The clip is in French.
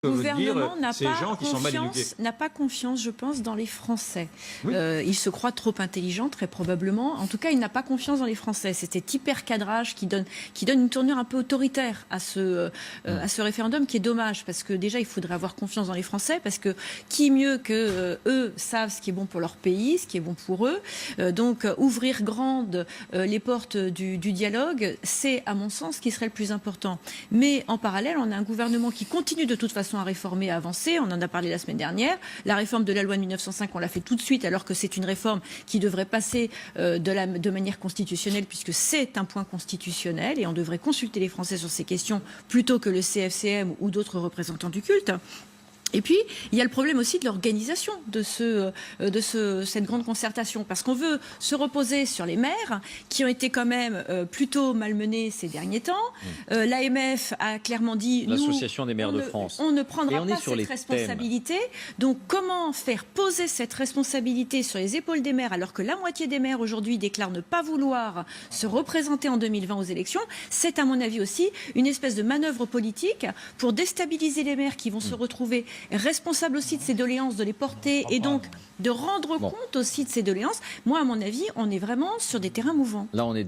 Le gouvernement n'a pas confiance, je pense, dans les Français. Oui. Il se croit trop intelligent, très probablement. En tout cas, il n'a pas confiance dans les Français. C'est cet hyper-cadrage qui donne une tournure un peu autoritaire à ce référendum, qui est dommage, parce que déjà, il faudrait avoir confiance dans les Français, parce que qui mieux que eux savent ce qui est bon pour leur pays, ce qui est bon pour eux. Donc, ouvrir grandes les portes du dialogue, c'est, à mon sens, ce qui serait le plus important. Mais en parallèle, on a un gouvernement qui continue de toute façon à réformer, à avancer. On en a parlé la semaine dernière. La réforme de la loi de 1905, on l'a fait tout de suite, alors que c'est une réforme qui devrait passer de manière constitutionnelle, puisque c'est un point constitutionnel, et on devrait consulter les Français sur ces questions plutôt que le CFCM ou d'autres représentants du culte. Et puis, il y a le problème aussi de l'organisation de cette grande concertation, parce qu'on veut se reposer sur les maires, qui ont été quand même plutôt malmenés ces derniers temps. L'AMF a clairement dit... L'Association des maires de France. On ne prendra pas cette responsabilité. Donc, comment faire poser cette responsabilité sur les épaules des maires, alors que la moitié des maires aujourd'hui déclarent ne pas vouloir se représenter en 2020 aux élections? C'est, à mon avis aussi, une espèce de manœuvre politique pour déstabiliser les maires qui vont se retrouver responsable aussi de ces doléances, de les porter et donc de rendre compte aussi de ces doléances. Moi, à mon avis, on est vraiment sur des terrains mouvants. Là, on est